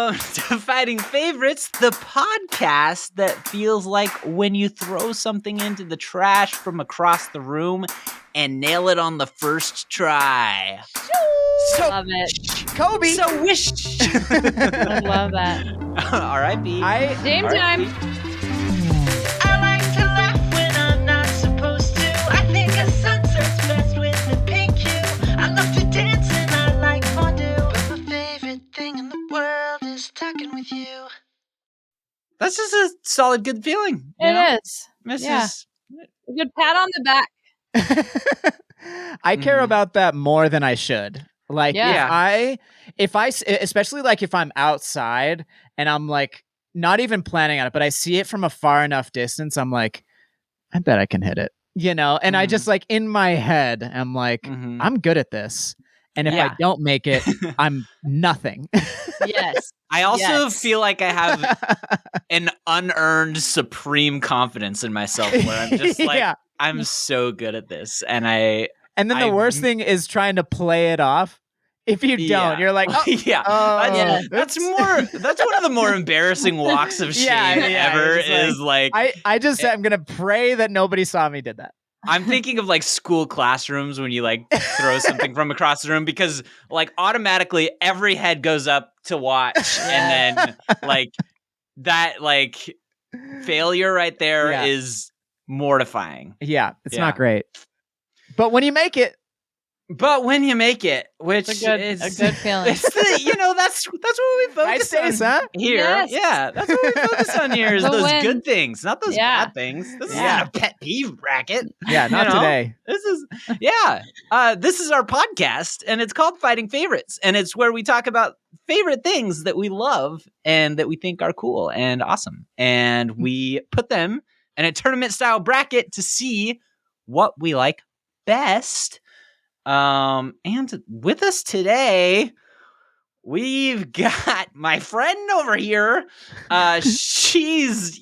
Welcome to Fighting Favorites, the podcast that feels like when you throw something into the trash from across the room and nail it on the first try. So, love it. Kobe. So wish. I love that. R.I.P. Game time. I like to laugh when I'm not supposed to. I think a sunset's best with a pink hue. I love to dance and I like fondue. But my favorite thing in the world is talking with you. That's just a solid, good feeling. It is. This Yeah. is A good pat on the back. I care about that more than I should. Like, if I, especially like if I'm outside and I'm like not even planning on it, but I see it from a far enough distance, I'm like, I bet I can hit it, you know? And I just like in my head, I'm like, I'm good at this. And if I don't make it, I'm nothing. Yes. I also feel like I have an unearned supreme confidence in myself where I'm just like, I'm so good at this. And then the worst thing is trying to play it off. If you don't, you're like, that's one of the more embarrassing walks of shame ever. Is like I just said I'm gonna pray that nobody saw me did that. I'm thinking of like school classrooms when you like throw something from across the room because like automatically every head goes up to watch and then like that like failure right there is mortifying. Yeah, it's not great. But when you make it, which it's a good feeling. It's the, that's what we focus on here. Yes. Yeah, that's what we focus on here is those good things, not those bad things. This is not a pet peeve bracket. Yeah, not today. This is this is our podcast, and it's called Fighting Favorites, and it's where we talk about favorite things that we love and that we think are cool and awesome, and we put them in a tournament-style bracket to see what we like best. And with us today, we've got my friend over here. She's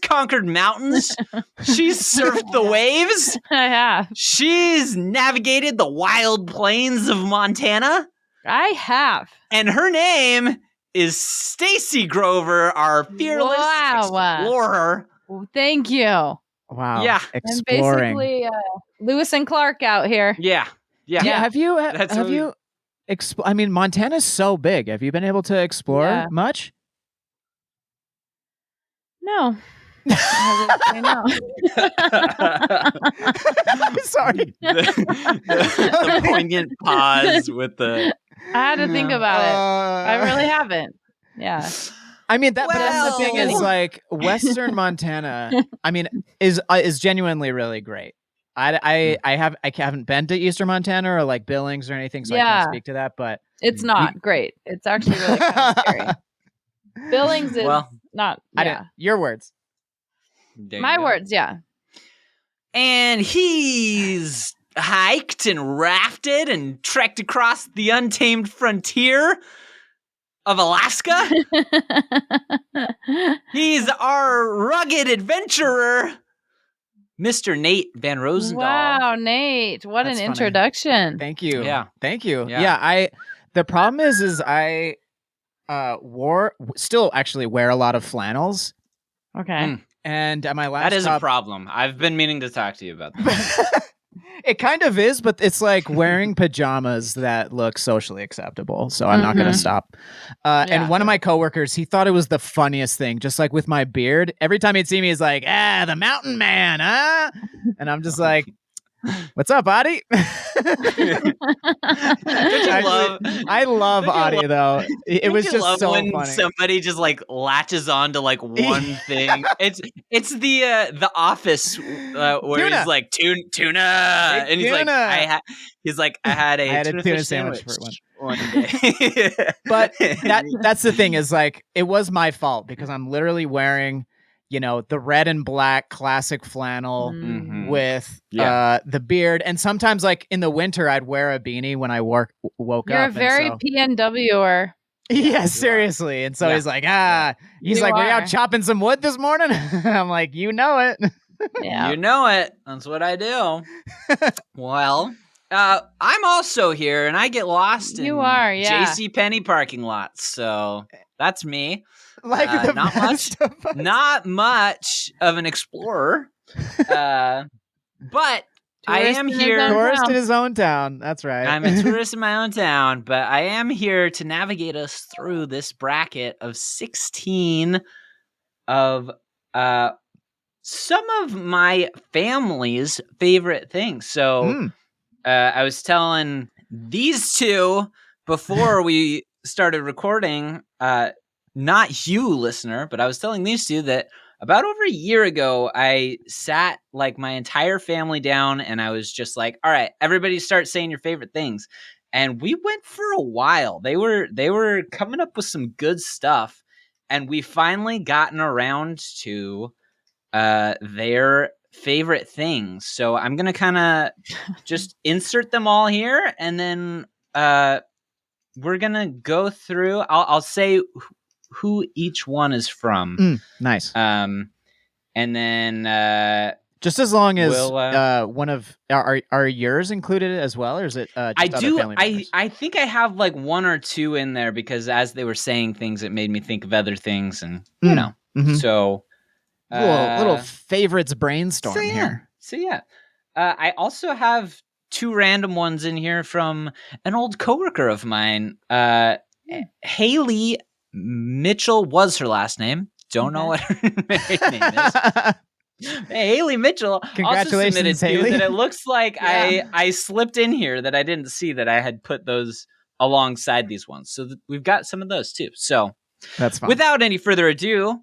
conquered mountains. She's surfed the waves. I have. She's navigated the wild plains of Montana. I have. And her name is Stacy Grover, our fearless explorer. Thank you. Wow. Yeah. Exploring. I'm basically Lewis and Clark out here. Yeah. Have you I mean, Montana's so big. Have you been able to explore much? No. I know. I'm sorry. The poignant pause with the I had to think about it. I really haven't. Yeah. I mean, that's the thing is like Western Montana, I mean, is genuinely really great. I haven't been to Eastern Montana or like Billings or anything, so I can't speak to that, but it's not great. It's actually really kind of scary. Billings is not. Yeah. Your words. My words, yeah. And he's hiked and rafted and trekked across the untamed frontier of Alaska. He's our rugged adventurer, Mr. Nate Van Roosendaal. Wow, Nate. What an introduction. Thank you. Yeah. Thank you. Yeah, the problem is I still actually wear a lot of flannels. Okay. And at my last That is a problem. I've been meaning to talk to you about that. It kind of is, but it's like wearing pajamas that look socially acceptable. So I'm not going to stop. And one of my coworkers, he thought it was the funniest thing, just like with my beard. Every time he'd see me, he's like, the mountain man, huh? And I'm just like, what's up, Adi? I love Adi, though. It was just so when funny. Somebody just like latches on to like one thing. It's the Office where he's like tuna, and he's like I had a tuna sandwich for one day. But that's the thing is like it was my fault because I'm literally wearing the red and black classic flannel with the beard. And sometimes like in the winter, I'd wear a beanie when I woke up. You're a very PNWer. Yeah, seriously. And so he's like, he's like, were you out chopping some wood this morning? I'm like, you know it. Yeah. You know it. That's what I do. Well, I'm also here, and I get lost in JCPenney parking lots. So that's me. Like the not best much, of us. not much of an explorer, but I am here. Tourist in his own town. That's right. I'm a tourist in my own town, but I am here to navigate us through this bracket of 16 of some of my family's favorite things. So I was telling these two before we started recording, not you, listener, but I was telling these two that about over a year ago, I sat like my entire family down and I was just like, all right, everybody start saying your favorite things. And we went for a while. They were coming up with some good stuff. And we finally gotten around to their favorite things. So I'm going to kind of just insert them all here. And then we're going to go through. I'll say who each one is from. Nice. And then just as long as one of are yours included as well, or is it? Just I other do. family members? I think I have like one or two in there because as they were saying things, it made me think of other things, and you know. Mm-hmm. So little favorites brainstorm here. So yeah, I also have two random ones in here from an old coworker of mine. Haley Mitchell was her last name. Don't know what her married name is. Hey, Haley Mitchell Congratulations, also submitted Haley. that it looks like I slipped in here that I didn't see that I had put those alongside these ones. So we've got some of those too. So that's fine. Without any further ado,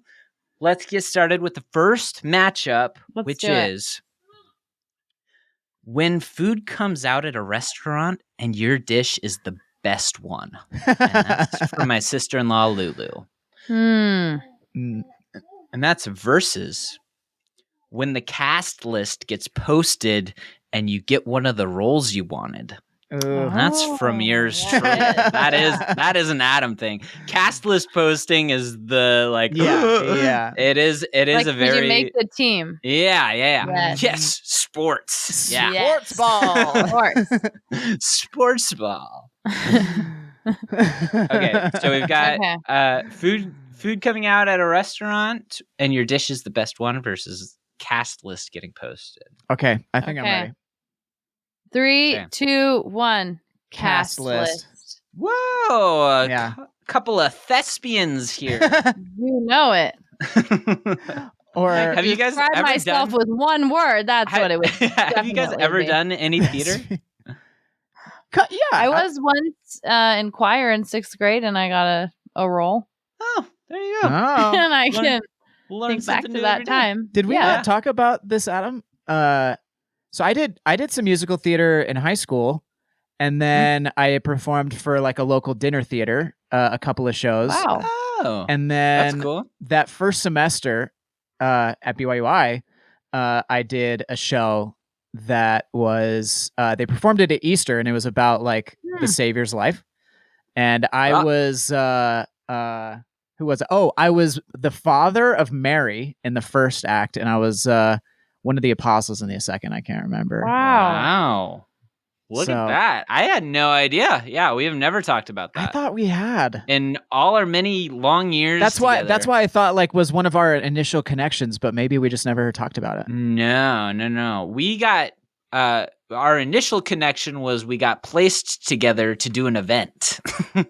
let's get started with the first matchup, which is when food comes out at a restaurant and your dish is the best one. And that's from my sister-in-law, Lulu. And that's versus when the cast list gets posted and you get one of the roles you wanted. That's from yours truly. That is an Adam thing. Cast list posting is the yeah. It is like, a very. Did you make the team? Yeah. Yes, sports. Yeah, sports ball. Sports ball. Okay, so we've got food coming out at a restaurant, and your dish is the best one versus cast list getting posted. Okay, I think I'm ready. 3, 2, 1. Cast list. Whoa! A couple of thespians here. You know it. Or have you guys describe ever myself with one word? That's what it would. Have you guys ever done any theater? Yeah, I was once in choir in 6th grade, and I got a role. Oh, there you go. Oh. And I can think back to that time. Did we not talk about this, Adam? So I did some musical theater in high school, and then I performed for like a local dinner theater, a couple of shows. Wow. Oh, and then that's cool. That first semester at BYUI, I did a show that was they performed it at Easter, and it was about like the Savior's life. And I was who was it? Oh, I was the father of Mary in the first act, and I was one of the apostles in the second. I can't remember. Wow. Look at that. I had no idea. Yeah, we have never talked about that. I thought we had. In all our many long years That's together. That's why I thought like was one of our initial connections, but maybe we just never talked about it. No. We got our initial connection was we got placed together to do an event.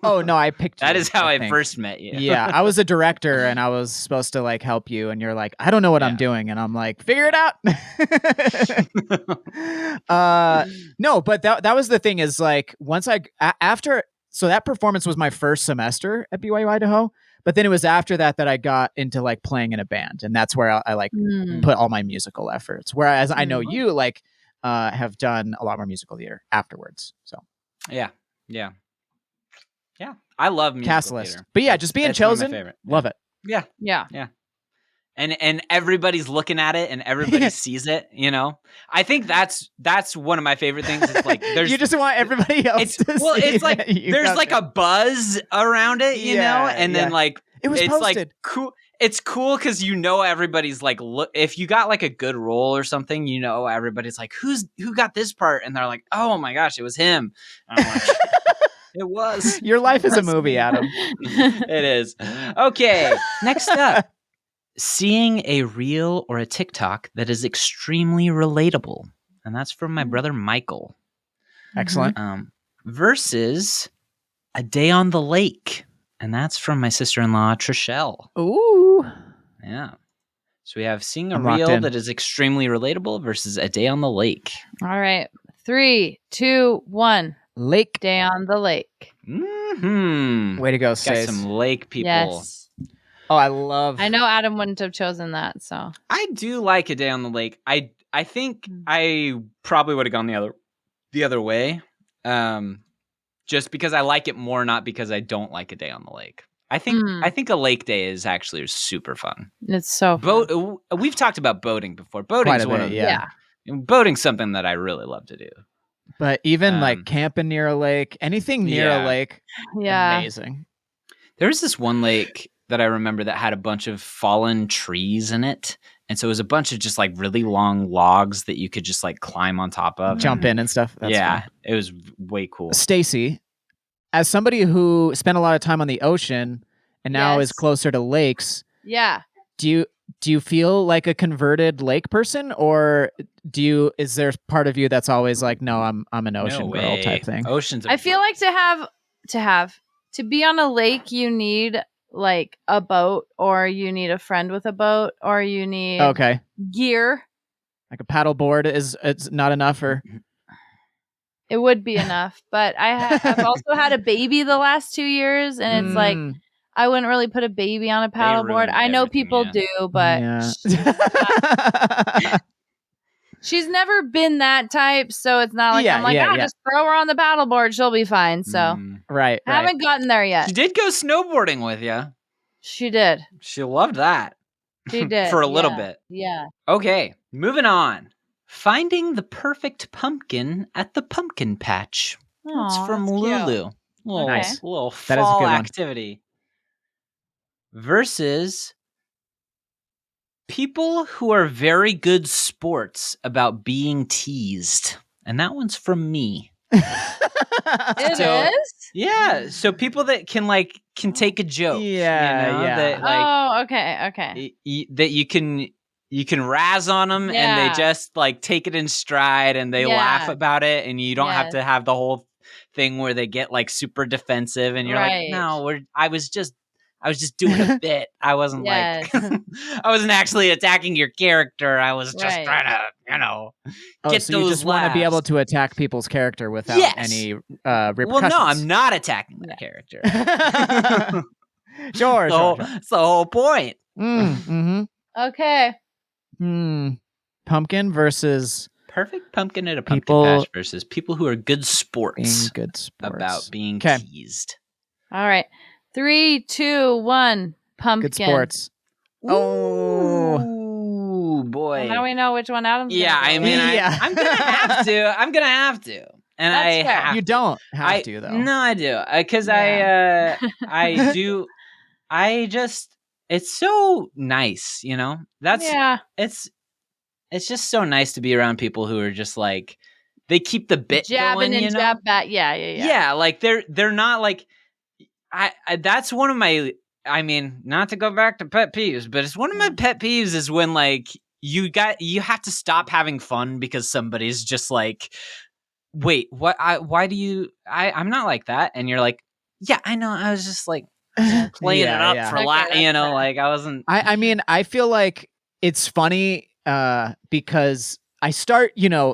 Oh no, I picked That you, is how I first met you. Yeah, I was a director and I was supposed to like help you, and you're like, I don't know what I'm doing, and I'm like, figure it out. No, but that was the thing is like once after that performance was my first semester at BYU Idaho, but then it was after that I got into like playing in a band, and that's where I like put all my musical efforts. Whereas I know you like have done a lot more musical theater afterwards. So yeah. I love musical cast list, theater. but yeah, just being chosen, love it. Yeah. And everybody's looking at it and everybody sees it, you know? I think that's one of my favorite things. It's like there's you just want everybody else to see it's like there's like a buzz around it, you know? And then like it was it's posted. like cool. it's cool because everybody's like, look, if you got like a good role or something, everybody's like, who got this part, and they're like, oh my gosh, it was him. And I'm like, it was. Your life is a movie, Adam. It is. Okay, next up, seeing a reel or a TikTok that is extremely relatable, and that's from my brother Michael. Excellent. Versus a day on the lake. And that's from my sister-in-law, Trishelle. Ooh. Yeah. So we have seeing a reel that is extremely relatable versus a day on the lake. All right. 3, 2, 1. Lake. Day on the lake. Mm-hmm. Way to go, Got Stace. some lake people. Yes. Oh, I know Adam wouldn't have chosen that, so. I do like a day on the lake. I think I probably would have gone the other way. Just because I like it more, not because I don't like a day on the lake. I think a lake day is actually super fun. It's so fun. We've talked about boating before. Boating's boating's something that I really love to do. But even like camping near a lake, anything near a lake, amazing. There's this one lake that I remember that had a bunch of fallen trees in it. And so it was a bunch of just like really long logs that you could just like climb on top of. Jump in and stuff. That's fun. It was way cool. Stacy, as somebody who spent a lot of time on the ocean and now is closer to lakes. Yeah. Do you feel like a converted lake person, or is there part of you that's always like, no, I'm an ocean girl type thing? I feel like to be on a lake, you need like a boat, or you need a friend with a boat, or you need gear. Like a paddle board is not enough, or it would be enough. But I've also had a baby the last 2 years, and it's like I wouldn't really put a baby on a paddle board. I know people do, but she's never been that type, so it's not like I'm like, just throw her on the paddleboard, she'll be fine. So right, I haven't gotten there yet. She did go snowboarding with you. She did. She loved that. She did for a little bit. Yeah. Okay, moving on. Finding the perfect pumpkin at the pumpkin patch. That's from Lulu. Little fall activity. Versus people who are very good sports about being teased. And that one's from me. It is? Yeah. So people that can take a joke. Yeah. That, okay. That you can razz on them and they just like take it in stride and they laugh about it, and you don't have to have the whole thing where they get like super defensive and you're like, no, I was just doing a bit. I wasn't like, I wasn't actually attacking your character. I was just trying to, get so those you just want to be able to attack people's character without any repercussions. Well, no, I'm not attacking the character. Sure. That's the whole point. Okay. Pumpkin versus perfect pumpkin at a pumpkin patch versus people who are good sports. About being teased. All right. 3, 2, 1. Pumpkin. Good sports. Oh boy! Well, now we know which one Adam's. I'm gonna have to. And that's fair. You don't have to though. No, I do because I do. It's so nice, It's just so nice to be around people who are just like they keep the bit jabbing going, and jab back. Yeah. Yeah, like they're not like. I that's one of my, not to go back to pet peeves, but it's one of my pet peeves is when like you have to stop having fun because somebody's just like, wait, what? Why do you? I'm not like that, and you're like, yeah, I know, I was just like playing it up for like I wasn't. I feel like it's funny because I start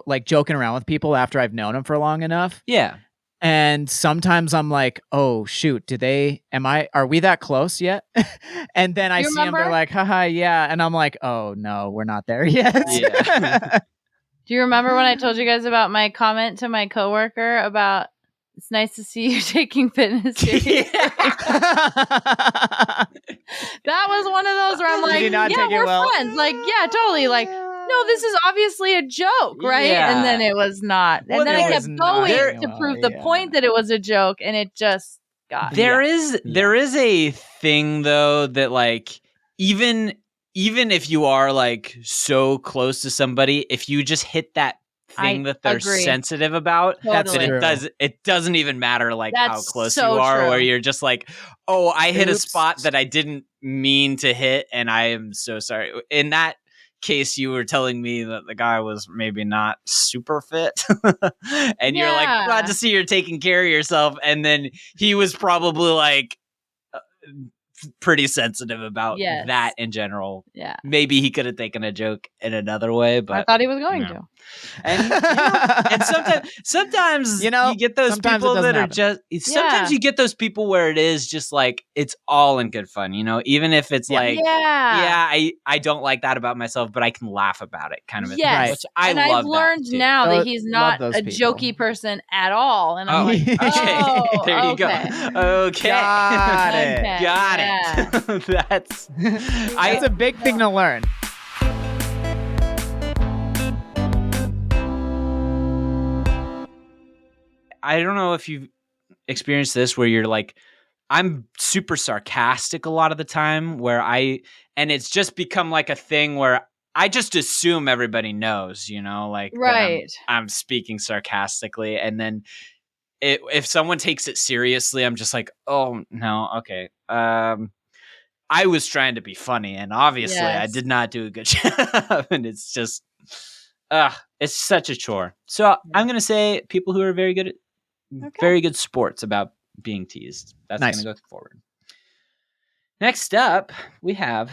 like joking around with people after I've known them for long enough. Yeah. And sometimes I'm like, oh shoot, are we that close yet? And then I see them, they're like, haha, yeah. And I'm like, oh no, we're not there yet. Yeah. Do you remember when I told you guys about my comment to my coworker about it's nice to see you taking fitness seriously? That was one of those where I'm like, we're friends. Like, yeah, totally. Like, no, this is obviously a joke, right? Yeah. And then it was not. And then I kept going to prove the point that it was a joke, and it just got There is a thing though that like even if you are like so close to somebody, if you just hit that thing that they're sensitive about, it doesn't even matter like how close you are, where you're just like, oh, I hit a spot that I didn't mean to hit, and I am so sorry. In that case, you were telling me that the guy was maybe not super fit, and you're like, glad to see you're taking care of yourself, and then he was probably like pretty sensitive about that in general. Yeah, maybe he could have taken a joke in another way, but I thought he was going to. And and sometimes you get those people that are just. Sometimes you get those people where it is just like it's all in good fun, even if it's like, I don't like that about myself, but I can laugh about it, kind of a thing. Which I've learned now that he's not a jokey person at all, and I'm like, there you go. Okay, got it. That's a big thing to learn. I don't know if you've experienced this where you're like, I'm super sarcastic a lot of the time and it's just become like a thing where I just assume everybody knows, like I'm speaking sarcastically. And then if someone takes it seriously, I'm just like, oh no. Okay. I was trying to be funny, and obviously I did not do a good job, and it's just, it's such a chore. So I'm going to say people who are very good sports about being teased. That's going to go forward. Next up, we have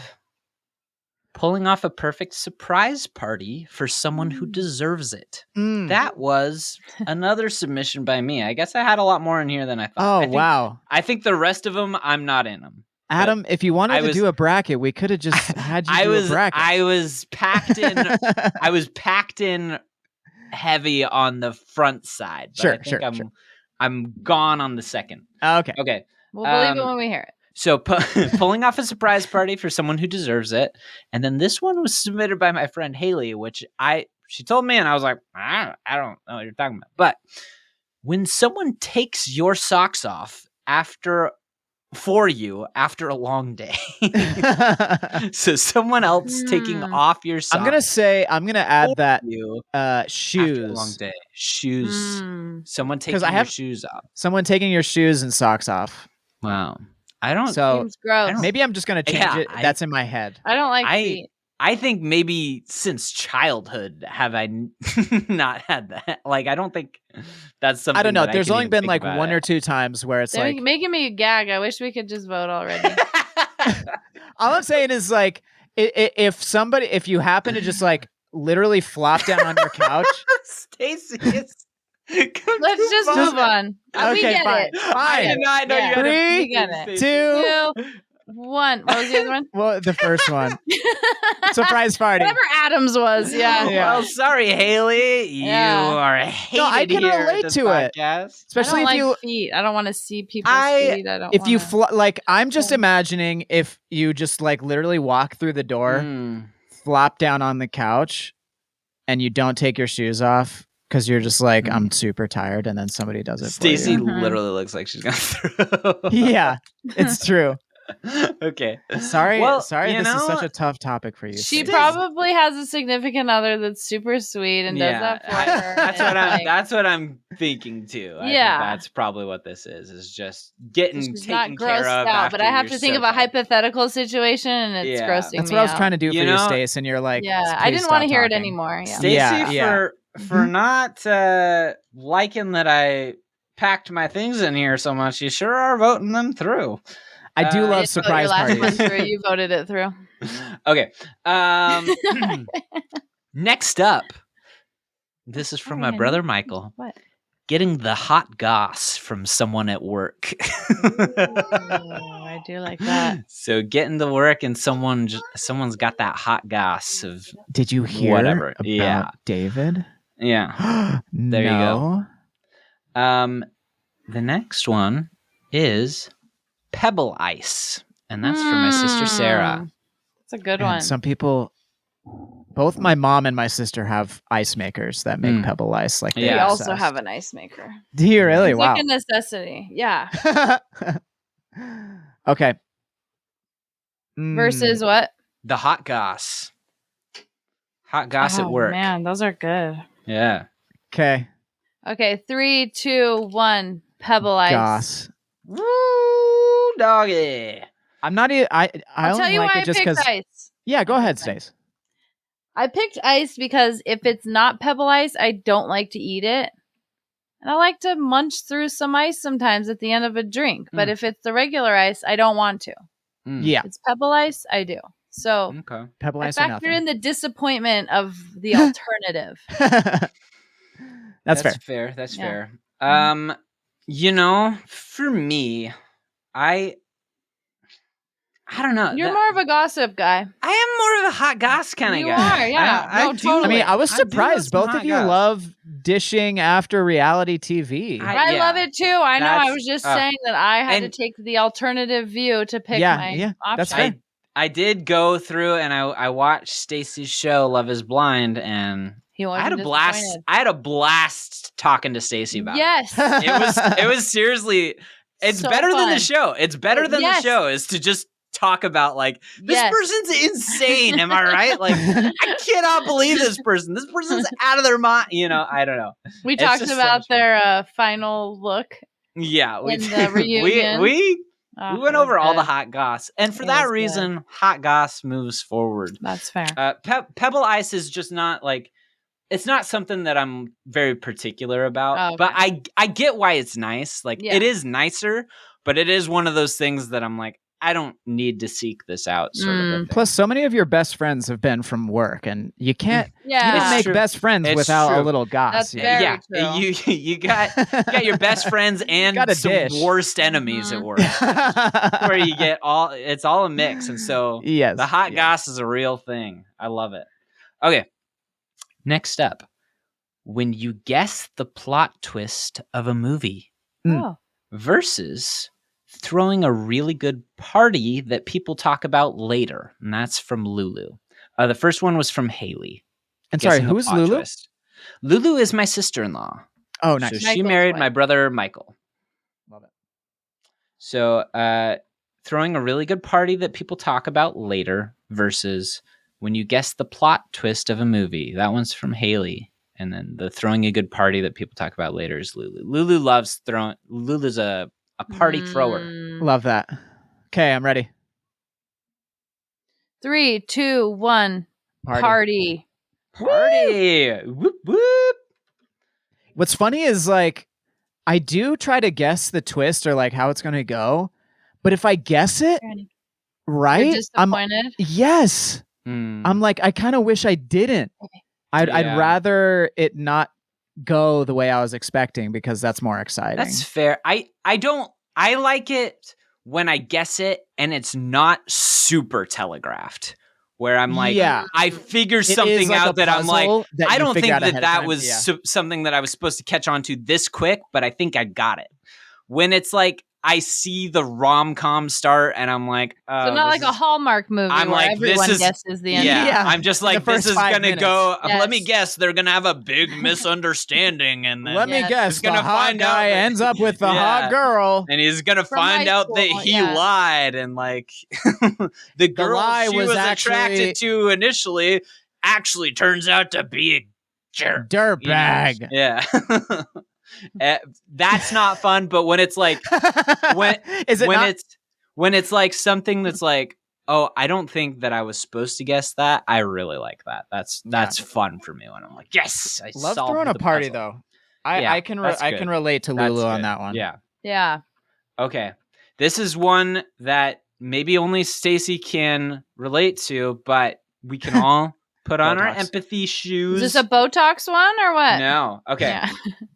pulling off a perfect surprise party for someone who deserves it. That was another submission by me. I guess I had a lot more in here than I thought. Wow. I think the rest of them, I'm not in them. Adam, if you wanted to do a bracket, we could have just had you do a bracket. I was packed in heavy on the front side. But sure. I'm gone on the second. Okay. We'll believe it when we hear it. So pulling off a surprise party for someone who deserves it. And then this one was submitted by my friend Haley, which she told me, and I was like, I don't know what you're talking about. But when someone takes your socks off for you after a long day. So someone else taking off your socks. I'm going to add that shoes. After a long day. Shoes. Someone taking your shoes off. Someone taking your shoes and socks off. Wow. I don't. Seems gross. Maybe I'm just going to change it. That's in my head. I don't like feet. I think maybe since childhood have I not had that. Like, I don't think that's something. I don't know. There's only been like one or two times where it's like making me gag. I wish we could just vote already. All I'm saying is like, if you happen to just like literally flop down on your couch, Stacy, let's just move on. We get it. Fine. I know you 3, 2, 1. What was the other one? Well, the first one. Surprise party. Whatever Adams was, yeah. Well, sorry, Haley. You are hated. No, I can relate to podcast. It. Especially I don't if feet. I don't want to see people's feet. I don't. If you I'm just imagining if you just like literally walk through the door, flop down on the couch, and you don't take your shoes off. Because you're just like, I'm super tired, and then somebody does it for you. Stacy literally looks like she's gonna throw. Yeah, it's true. Okay. Sorry, this is such a tough topic for you. She probably has a significant other that's super sweet and does that for her. That's what I'm thinking too. I think that's probably what this is just getting taken care of. Out, but I have to think of a hypothetical situation, and it's grossing me out. That's what I was trying to do for you, Stace, and you're like, I didn't want to hear it anymore. Stacy, for not liking that I packed my things in here so much, you sure are voting them through. I do love surprise parties. You voted it through. Okay. Next up, this is from my brother Michael. What? Getting the hot goss from someone at work. I do like that. So getting to work and someone's got that hot goss of. Did you hear about David? Yeah. There you go. The next one is Pebble Ice, and that's for my sister Sarah. That's a good one. Some people, both my mom and my sister, have ice makers that make Pebble Ice. Like they also have an ice maker. Do you really? It's like a necessity. Yeah. Okay. Versus what? The hot goss. Hot goss at work. Man, those are good. Yeah. Okay. 3, 2, 1. Pebble Ice. Goss. Woo, doggy. I'm not. I'll tell you like why it just I picked because. ice. Yeah, go ahead, Stace. I picked ice because if it's not Pebble Ice, I don't like to eat it. And I like to munch through some ice sometimes at the end of a drink. But if it's the regular ice, I don't want to. Yeah. If it's Pebble Ice, I do. So Pebble Ice I or factor nothing. in the disappointment of the alternative. That's fair. Fair. That's fair. For me, I don't know. You're more of a gossip guy. I am more of a hot goss kind of guy. You are, yeah. I do. Totally. I mean, I was surprised. Both of you goss. love dishing after reality TV. I love it too. I know. I was just saying that I had to take the alternative view to pick my option. That's fair. I did go through and I watched Stacy's show Love Is Blind, and I had a blast. I had a blast talking to Stacy about it. Yes. It was seriously. It's so better than the show. It's better than the show is to just talk about like this person's insane. Am I right? Like I cannot believe this person. This person's out of their mind. I don't know. We talked about their final look. Yeah, in the reunion. We went over all the hot goss, and for that reason, hot goss moves forward. That's fair. Pebble Ice is just not like. It's not something that I'm very particular about, but I get why it's nice. Like it is nicer, but it is one of those things that I'm like, I don't need to seek this out. Sort of. Plus, so many of your best friends have been from work, and you can't make best friends without a little goss. That's very true. You got your best friends and some worst enemies at work, where you get it's all a mix, and so the hot goss is a real thing. I love it. Okay, next up, when you guess the plot twist of a movie versus throwing a really good party that people talk about later. And that's from Lulu. The first one was from Haley. And sorry, who's Lulu? Twist. Lulu is my sister-in-law. Oh, nice. So she married my brother, Michael. Love it. So throwing a really good party that people talk about later versus when you guess the plot twist of a movie. That one's from Haley. And then the throwing a good party that people talk about later is Lulu. Lulu loves throwing. Lulu's a party thrower. Love that. Okay, I'm ready. 3, 2, 1. Party. Whoop, whoop. What's funny is like, I do try to guess the twist or like how it's going to go. But if I guess it right, you're disappointed? Yes. I'm like, I kind of wish I didn't. Okay. I'd rather it not go the way I was expecting because that's more exciting. That's fair. I like it when I guess it and it's not super telegraphed. Where I'm like, I figure something like out that I'm like, I don't think that was something that I was supposed to catch on to this quick, but I think I got it. When it's like, I see the rom-com start and I'm like, so not like a Hallmark movie where like, everyone guesses the end. Yeah, I'm just like, this is going to go, let me guess, they're going to have a big misunderstanding. And then let me guess, the hot guy ends up with the hot girl. And he's going to find out that he lied. And like, the girl she was attracted to initially actually turns out to be a jerk. Dirtbag. Yeah. That's not fun, but when it's like when it's like something that's like, oh, I don't think that I was supposed to guess that. I really like that. That's fun for me when I'm like, yes, I love solved throwing a party puzzle. though. I can relate to Lulu on that one. Yeah. Okay, this is one that maybe only Stacy can relate to, but we can all put on our empathy shoes. Is this a Botox one or what? No. Okay. Yeah.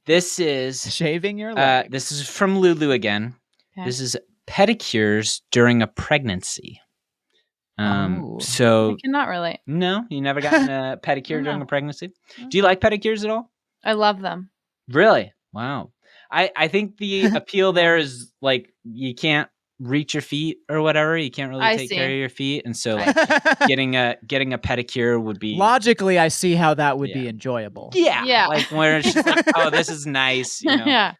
This is shaving your leg. This is from Lulu again. Okay. This is pedicures during a pregnancy. So I cannot relate. No, you never gotten a pedicure during a pregnancy? Do you like pedicures at all? I love them. Really? Wow. I think the appeal there is like you can't reach your feet or whatever. You can't really take care of your feet, and so like getting a pedicure would be logically. I see how that would be enjoyable. Yeah. Like where it's just like, oh, this is nice. You know? Yeah.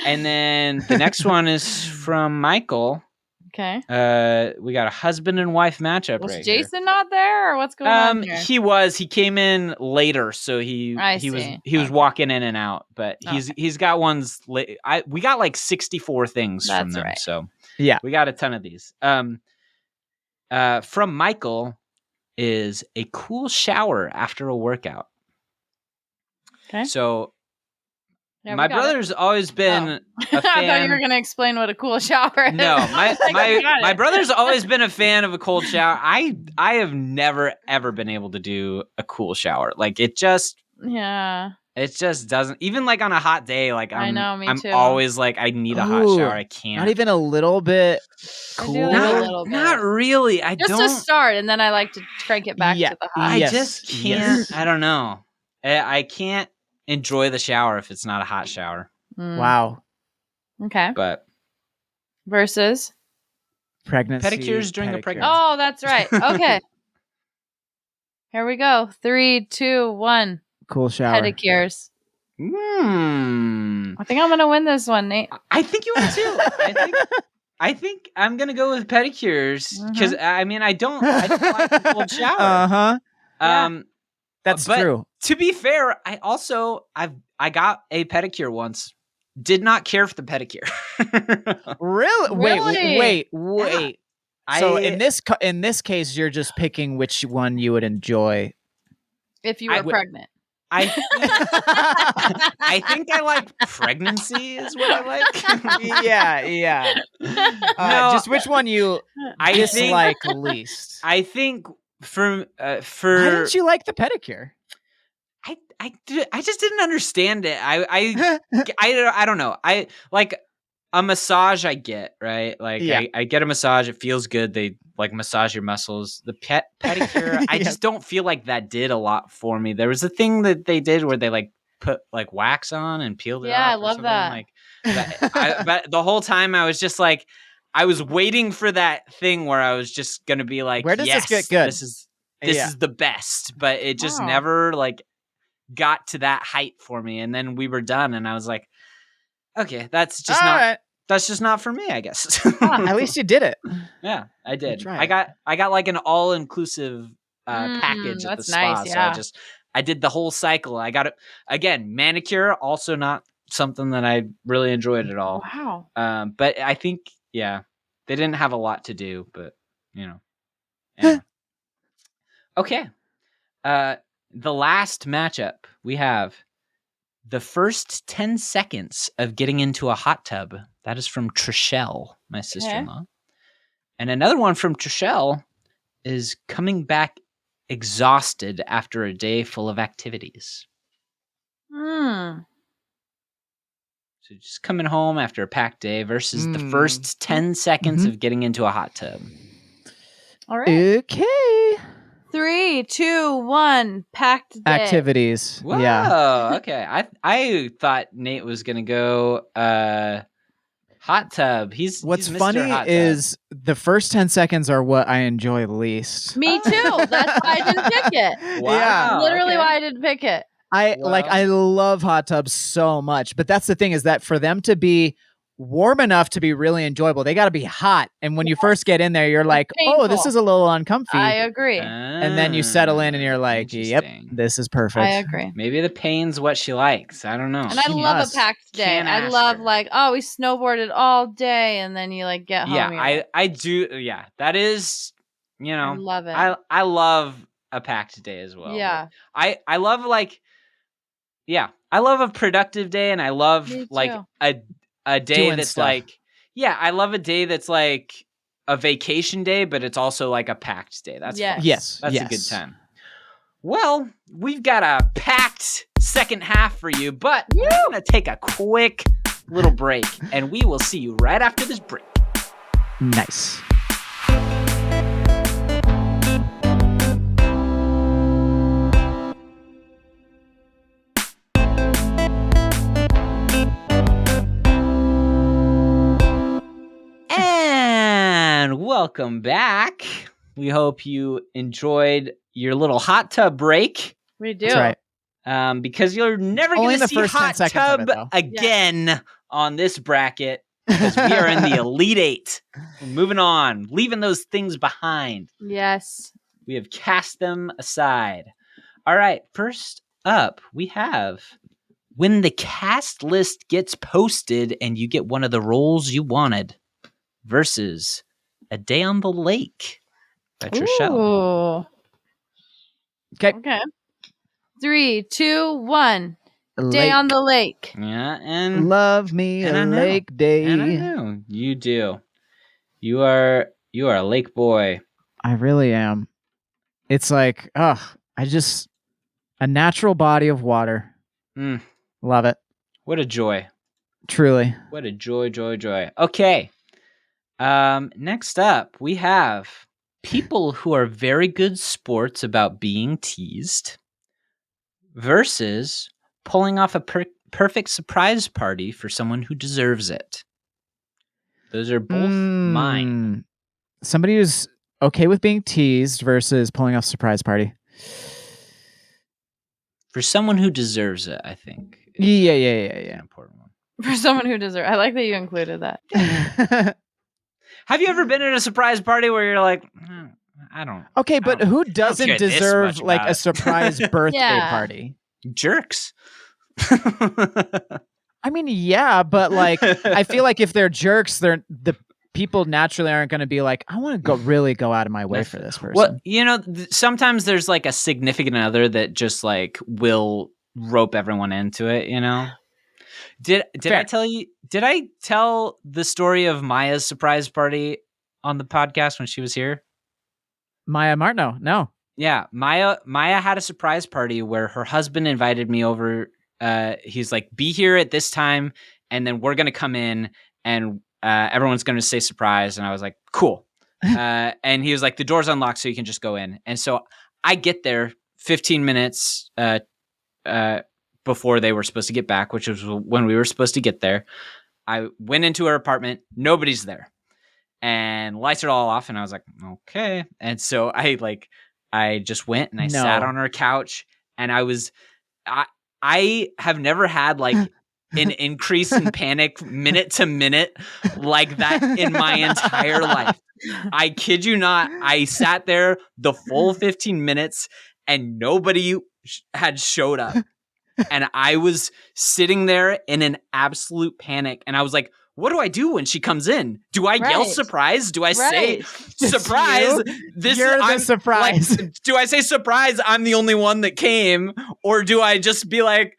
And then the next one is from Michael. Okay. We got a husband and wife matchup. Was right Jason not there, or what's going on here? He was. He came in later, so he was walking in and out. But he's got ones. We got like 64 things from them. Right. So yeah, we got a ton of these. From Michael is a cool shower after a workout. Okay. So. Yeah, my brother's always been a fan. I thought you were going to explain what a cool shower is. No, my brother's always been a fan of a cold shower. I have never, ever been able to do a cool shower. Like, it just doesn't. Even like on a hot day, like I'm always like, I need a hot shower. I can't. Not even a little bit cool? Not really. Just to start, and then I like to crank it back to the hot. I just can't. Yes. I don't know. I can't enjoy the shower if it's not a hot shower. Wow. Okay. But versus pregnancy. Pedicures during a pregnancy. Oh, that's right. Okay. Here we go. 3, 2, 1. Cool shower. Pedicures. I think I'm gonna win this one, Nate. I think you will too. I think I'm gonna go with pedicures because I mean I don't like the cold shower. That's true. To be fair, I got a pedicure once. Did not care for the pedicure. Really? Wait. So in this case, you're just picking which one you would enjoy if you were pregnant. I think I like pregnancy is what I like. Yeah. No, just which one you dislike least. I think for why didn't you like the pedicure? I just didn't understand it. I don't know. I like a massage. I get right. Like I get a massage. It feels good. They like massage your muscles. The pedicure. I just don't feel like that did a lot for me. There was a thing that they did where they like put like wax on and peeled it off. Yeah, I love that. Like, but the whole time I was just like, I was waiting for that thing where I was just gonna be like, where does this get good? This is the best. But it just never like got to that height for me. And then we were done, and I was like, okay, that's just that's just not for me, I guess. At least you did it. Yeah, I did. I got like an all-inclusive package at the spa. Nice, yeah. So I did the whole cycle. I got it again. Manicure, also not something that I really enjoyed at all. Wow. But I think they didn't have a lot to do, but anyway. Okay. The last matchup we have the first 10 seconds of getting into a hot tub. That is from Trishelle, my sister-in-law. And another one from Trishelle is coming back exhausted after a day full of activities. So just coming home after a packed day versus the first 10 seconds of getting into a hot tub. All right. Okay. 3, 2, 1. Packed day. Activities. Whoa, yeah. Okay. I thought Nate was gonna go hot tub. What's Mr. funny Hot Tub. is the first 10 seconds are what I enjoy least. Me too. That's why I didn't pick it. Wow. Yeah. Literally why I didn't pick it. I love hot tubs so much, but that's the thing is that for them to be warm enough to be really enjoyable, they got to be hot. And when you first get in there, you're like, oh, this is a little uncomfy. I agree. And then you settle in and you're like, yep, this is perfect. I agree. Maybe the pain's what she likes. I don't know. And I love a packed day. I love like, oh, we snowboarded all day and then you like get home. Yeah, I do. Yeah, that is, I love it. I love a packed day as well. Yeah. I love like, I love a productive day, and I love like a day doing that's stuff. like, I love a day that's like a vacation day, but it's also like a packed day. That's fun. Yes. That's a good time. Well, we've got a packed second half for you, but we're going to take a quick little break, and we will see you right after this break. Nice. Welcome back. We hope you enjoyed your little hot tub break. We do. That's right. Because you're never going to see hot tub again on this bracket. because we are in the Elite Eight. We're moving on, leaving those things behind. Yes. We have cast them aside. All right, first up, we have when the cast list gets posted and you get one of the roles you wanted versus A Day on the Lake by Trishelle. Okay. 3, 2, 1. Day on the Lake. Yeah, and love me a lake day. And I know you do. You are a lake boy. I really am. It's like, a natural body of water. Love it. What a joy. Truly. What a joy, joy, joy. Okay. Next up, we have people who are very good sports about being teased versus pulling off a perfect surprise party for someone who deserves it. Those are both mine. Somebody who's okay with being teased versus pulling off a surprise party. For someone who deserves it, I think. Yeah. An important one. For someone who deserves, I like that you included that. Have you ever been at a surprise party where you're like, I don't. Okay, but who doesn't deserve like a surprise birthday party? Jerks. I mean, yeah, but like, I feel like if they're jerks, the people naturally aren't going to be like, I want to really go out of my way for this person. Well, sometimes there's like a significant other that just like will rope everyone into it, Did I tell you? Did I tell the story of Maya's surprise party on the podcast when she was here? Maya Martineau? No. Yeah, Maya had a surprise party where her husband invited me over. He's like, be here at this time, and then we're gonna come in, and everyone's gonna say surprise. And I was like, cool. And he was like, the door's unlocked, so you can just go in. And so I get there 15 minutes before they were supposed to get back, which was when we were supposed to get there. I went into her apartment, nobody's there, and lights are all off. And I was like, okay. And so I just went and I sat on her couch, and I have never had like an increase in panic minute to minute like that in my entire life. I kid you not. I sat there the full 15 minutes and nobody had showed up. And I was sitting there in an absolute panic. And I was like, what do I do when she comes in? Do I yell surprise? Do I say surprise? You're the surprise. Like, do I say surprise? I'm the only one that came. Or do I just be like,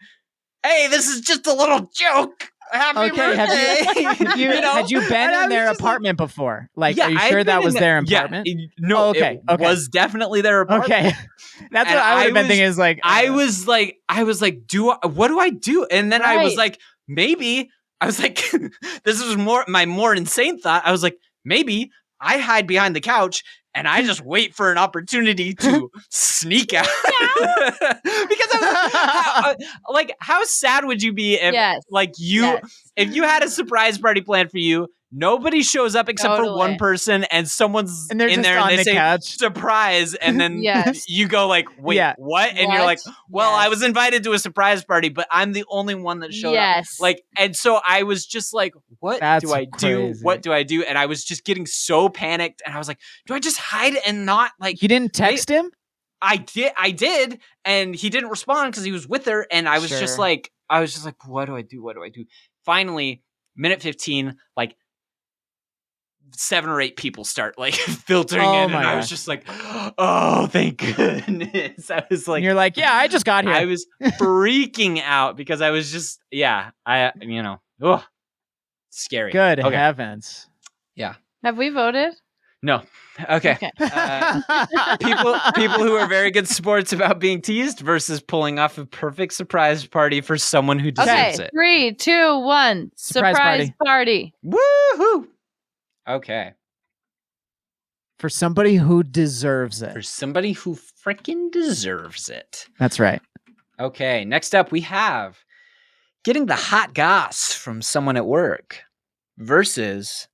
hey, this is just a little joke. Happy birthday. Had you been in their apartment before? Like, are you sure that was their apartment? Yeah, no, it was definitely their apartment. Okay. That's what I would have been thinking is like. I was like, what do I do? And then I was like, maybe. I was like, this is my more insane thought. I was like, maybe I hide behind the couch and I just wait for an opportunity to sneak out. Because I was how sad would you be if if you had a surprise party planned for you, nobody shows up except for one person, and someone's in there and they say couch. Surprise, and then you go like, wait, what? And you're like, well, I was invited to a surprise party, but I'm the only one that showed up. Like, and so I was just like, what do I do? What do I do? And I was just getting so panicked, and I was like, do I just hide and not like? You didn't text him? I did, and he didn't respond because he was with her, and I was just like, what do I do? What do I do? Finally, minute 15, like 7 or 8 people start like filtering in, and I was just like, oh, thank goodness. I was like, and you're like, yeah, I just got here. I was freaking out because I was just, scary. Good heavens. Yeah. Have we voted? No. Okay. People who are very good sports about being teased versus pulling off a perfect surprise party for someone who deserves it. 3, 2, 1. Surprise party. Woohoo! Okay. For somebody who deserves it. For somebody who freaking deserves it. That's right. Okay. Next up, we have getting the hot goss from someone at work versus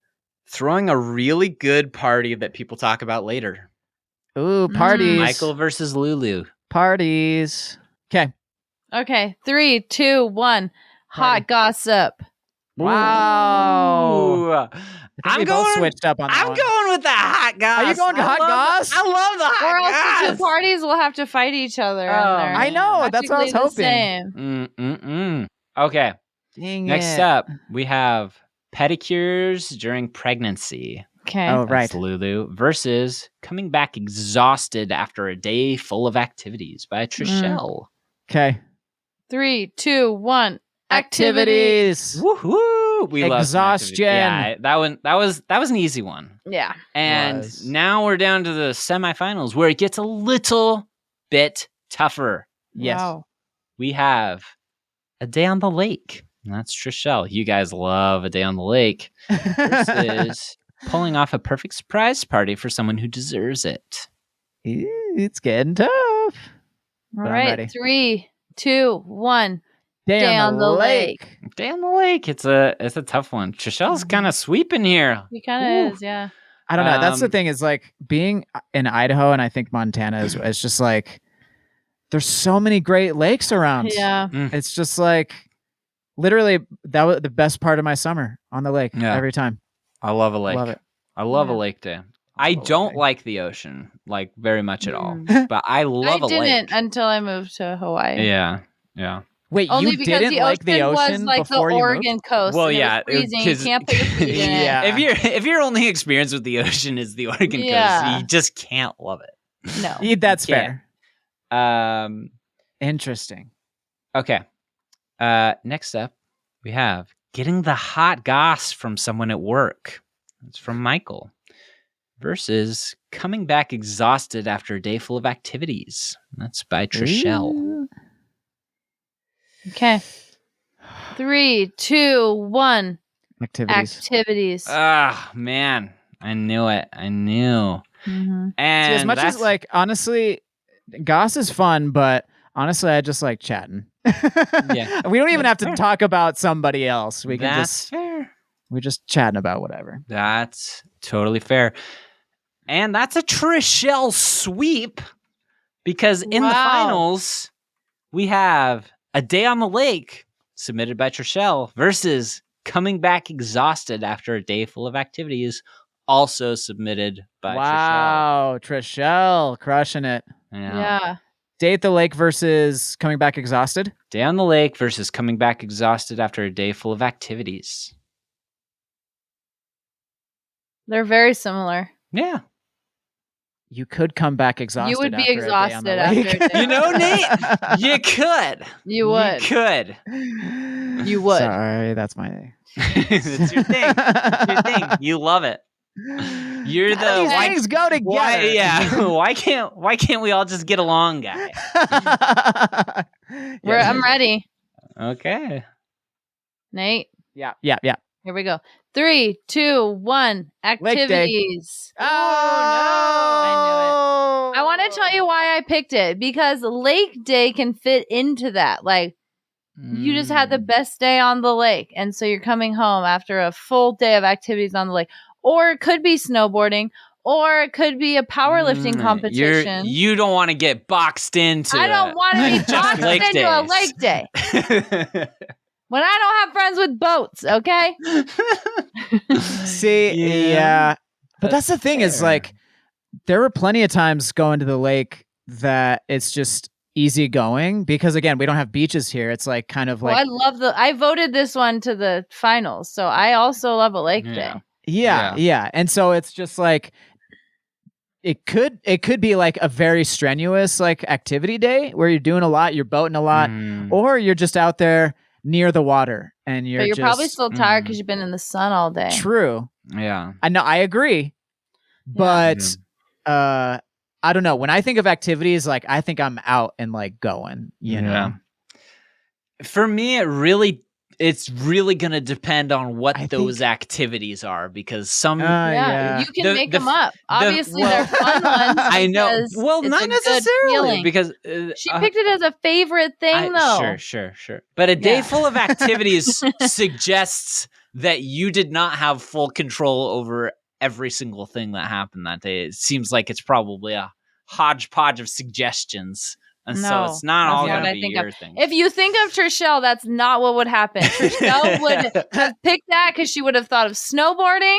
throwing a really good party that people talk about later. Ooh, parties. Michael versus Lulu. Parties. Okay. 3, 2, 1. Hot gossip. Wow. I'm going switched up on that one. Going with the hot Goss. Are you going hot Goss? I love the hot Goss. Or else the two parties will have to fight each other. I know. That's what I was hoping. Okay. Dang Next up, we have pedicures during pregnancy. Okay. Oh, right. That's Lulu versus coming back exhausted after a day full of activities by Trishelle. Okay. 3, 2, 1. Activities. Woohoo! We love exhaustion. Yeah, that was an easy one. Yeah. And now we're down to the semifinals where it gets a little bit tougher. Yes. Wow. We have a day on the lake. And that's Trishelle. You guys love a day on the lake. Versus pulling off a perfect surprise party for someone who deserves it. It's getting tough. All right. 3, 2, 1. Day on the lake. Day on the lake. It's a tough one. Trishelle's kind of sweeping here. He kind of is, yeah. I don't know. That's the thing is like being in Idaho and I think Montana is just like there's so many great lakes around. Yeah. It's just like literally that was the best part of my summer on the lake every time. I love a lake. Love it. I love a lake day. I don't like the ocean like very much at all, but I love a lake. I didn't until I moved to Hawaii. Yeah. Wait, only you because didn't like the ocean was like before the you Oregon moved? coast. Well, and yeah, it was freezing. You can't put your feet in it. Yeah. If your only experience with the ocean is the Oregon coast, you just can't love it. No, that's fair. Interesting. Okay. Next up, we have getting the hot goss from someone at work. It's from Michael. Versus coming back exhausted after a day full of activities. That's by Trishelle. Okay. 3, 2, 1. Activities. Ah, man. I knew it. Mm-hmm. And see, as much as like, honestly, Goss is fun, but honestly, I just like chatting. Yeah. We don't even have to talk about somebody else. We can fair. We're just chatting about whatever. That's totally fair. And that's a Trishelle sweep because in the finals, we have a day on the lake submitted by Trishelle versus coming back exhausted after a day full of activities also submitted by Trishelle. Wow, Trishelle crushing it. Yeah. Day at the lake versus coming back exhausted? Day on the lake versus coming back exhausted after a day full of activities. They're very similar. Yeah. You could come back exhausted. You would be exhausted after a day. You know, Nate, you could. You would. You could. You would. Sorry, that's my... It's your thing. It's your thing. You love it. You're the these things go together. Why can't we all just get along, guy? I'm ready. Okay. Nate. Yeah. Here we go. 3, 2, 1. Activities. Oh, no. I knew it. I want to tell you why I picked it because Lake Day can fit into that. Like, you just had the best day on the lake. And so you're coming home after a full day of activities on the lake. Or it could be snowboarding. Or it could be a powerlifting competition. You don't want to get boxed into I don't want to be boxed into a lake day. When I don't have friends with boats, okay? See, yeah. But that's the thing is like, there were plenty of times going to the lake that it's just easy going because again, we don't have beaches here. It's like kind of like. Well, I voted this one to the finals. So I also love a lake day. Yeah. And so it's just like, it could be like a very strenuous like activity day where you're doing a lot, you're boating a lot, or you're just out there near the water and you're probably still tired because you've been in the sun all day. True. Yeah. I know. I agree. But I don't know. When I think of activities, like I think I'm out and like going, you know? For me, it's really going to depend on what those activities are because some you can make them up. Obviously, they're fun ones. I know. Well, not necessarily because she picked it as a favorite thing, though. Sure. But a day full of activities suggests that you did not have full control over every single thing that happened that day. It seems like it's probably a hodgepodge of suggestions And so it's not all going to be your thing. If you think of Trishelle, that's not what would happen. Trishelle would have picked that because she would have thought of snowboarding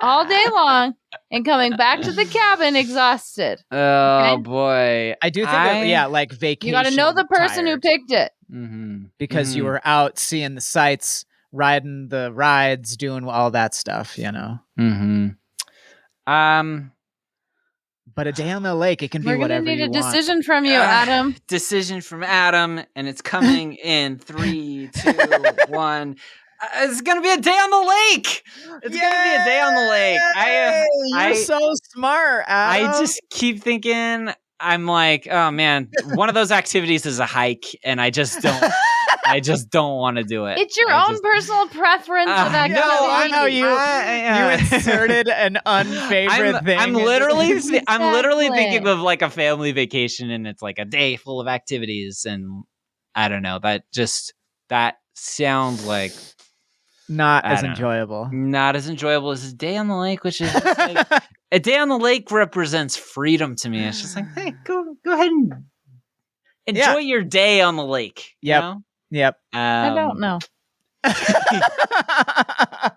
all day long and coming back to the cabin exhausted. Oh, boy. I do think like vacation. You got to know the person who picked it. Because you were out seeing the sights, riding the rides, doing all that stuff, you know? But a day on the lake, it can be whatever you want. We're going to need a decision from you, Adam. Decision from Adam, and it's coming in 3, 2, 1. It's going to be a day on the lake. It's going to be a day on the lake. You're so smart, Adam. I just keep thinking, I'm like, oh, man, one of those activities is a hike, and I just don't. I just don't want to do it. It's your own personal preference of activity. No, I know you inserted an unfavorite thing. I'm literally thinking of like a family vacation, and it's like a day full of activities, and I don't know. That sounds like not as enjoyable. Not as enjoyable as a day on the lake, which is like, a day on the lake represents freedom to me. It's just like, hey, go ahead and enjoy your day on the lake. Yep. You know? Yep. I don't know. I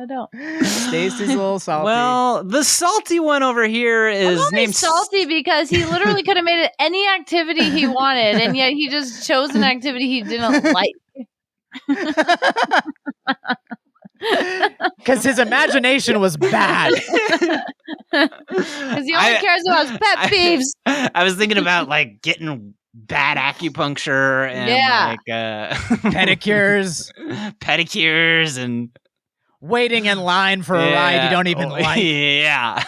don't. Stacy's a little salty. Well, the salty one over here is named salty because he literally could have made it any activity he wanted, and yet he just chose an activity he didn't like. Because his imagination was bad. Because he only cares about his pet peeves. I was thinking about like getting bad acupuncture and like pedicures and waiting in line for a ride you don't even like. Yeah.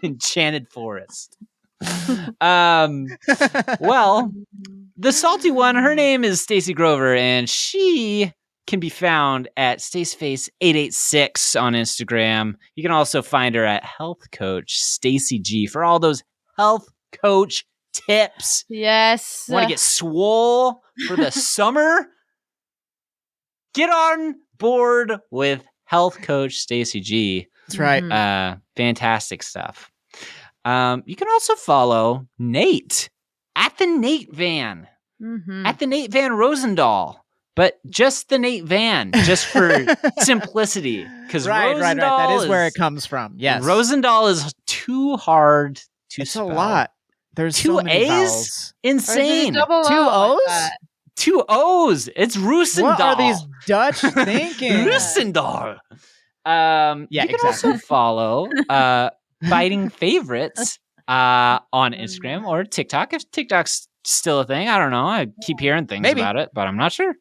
Enchanted Forest. Well, the salty one, her name is Stacy Grover, and she can be found at StaceFace886 on Instagram. You can also find her at Health Coach Stacy G for all those health coach tips. Yes. Want to get swole for the summer? Get on board with Health Coach Stacy G. That's right. Fantastic stuff. You can also follow Nate at the Nate Van. At the Nate Van Roosendaal. But just the Nate Van, just for simplicity. Because right. That is where it comes from. Yes. Roosendaal is too hard to spell. It's a lot. There's 2 so many A's? Vowels. Insane. 2 O's? Like 2 O's. It's Roosendaal. What are these Dutch thinking? Roosendaal. You can also follow Fighting Favorites on Instagram or TikTok. If TikTok's still a thing, I don't know. I keep hearing things about it, but I'm not sure.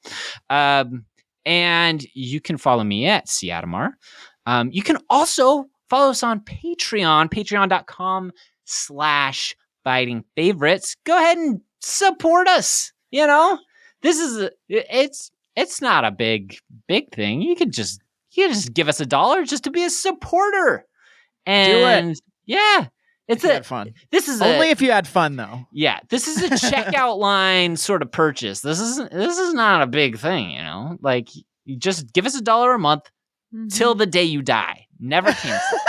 And you can follow me at Adamar. You can also follow us on Patreon, patreon.com/FightingFavorites. Go ahead and support us. You know, this is it's not a big thing. You can just give us $1 just to be a supporter. And do it. Yeah. It's fun. This is only if you had fun though. Yeah, this is a checkout line sort of purchase. This is not a big thing, you know. Like, you just give us $1 a month till the day you die. Never cancel.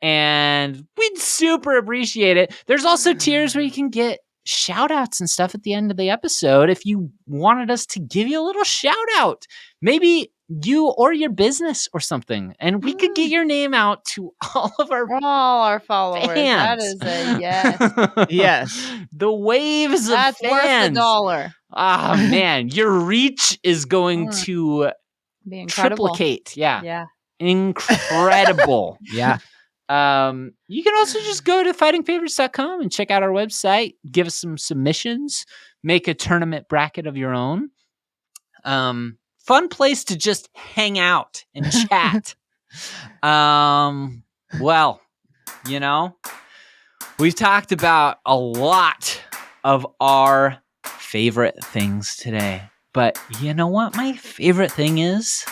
And we'd super appreciate it. There's also tiers where you can get shout outs and stuff at the end of the episode if you wanted us to give you a little shout out. Maybe you or your business or something, and we could get your name out to all our followers. Fans. That is a yes. Yes. The waves of That's fans. worth $1. Ah, man, your reach is going to be incredible. Triplicate. Yeah. Incredible. Yeah. You can also just go to fightingfavorites.com and check out our website, give us some submissions, make a tournament bracket of your own. Fun place to just hang out and chat. Well, you know, we've talked about a lot of our favorite things today, but you know what my favorite thing is?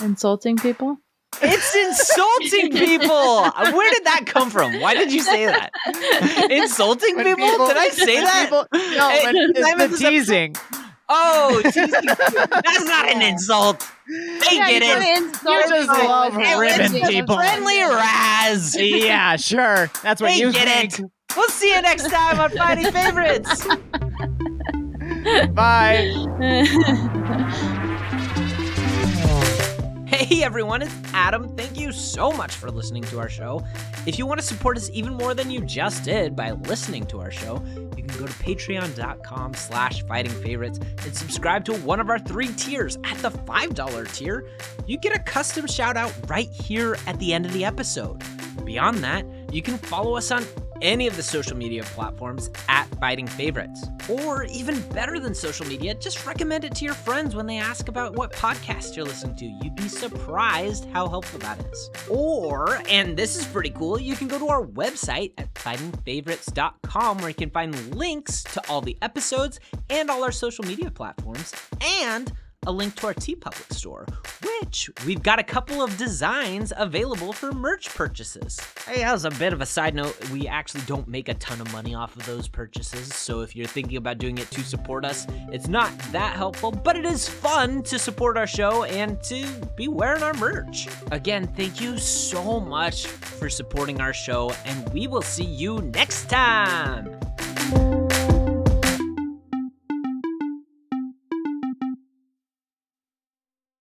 Insulting people? It's insulting people. Where did that come from? Why did you say that? Insulting people? Did I say that? No, it's the teasing. Oh, teasing. That's not an insult. They get it. You just love ribbing people. Friendly Raz. Yeah, sure. That's what you get think. it. We'll see you next time on Fighting Favorites. Bye. Hey everyone, it's Adam. Thank you so much for listening to our show. If you want to support us even more than you just did by listening to our show, you can go to patreon.com/fightingfavorites and subscribe to one of our 3 tiers. At the $5 tier, you get a custom shout out right here at the end of the episode. Beyond that, you can follow us on any of the social media platforms at Fighting Favorites. Or even better than social media, just recommend it to your friends when they ask about what podcast you're listening to. You'd be surprised how helpful that is. Or, and this is pretty cool, you can go to our website at fightingfavorites.com where you can find links to all the episodes and all our social media platforms, and a link to our TeePublic store, which we've got a couple of designs available for merch purchases. Hey, as a bit of a side note, we actually don't make a ton of money off of those purchases, so if you're thinking about doing it to support us, it's not that helpful, but it is fun to support our show and to be wearing our merch. Again, thank you so much for supporting our show, and we will see you next time.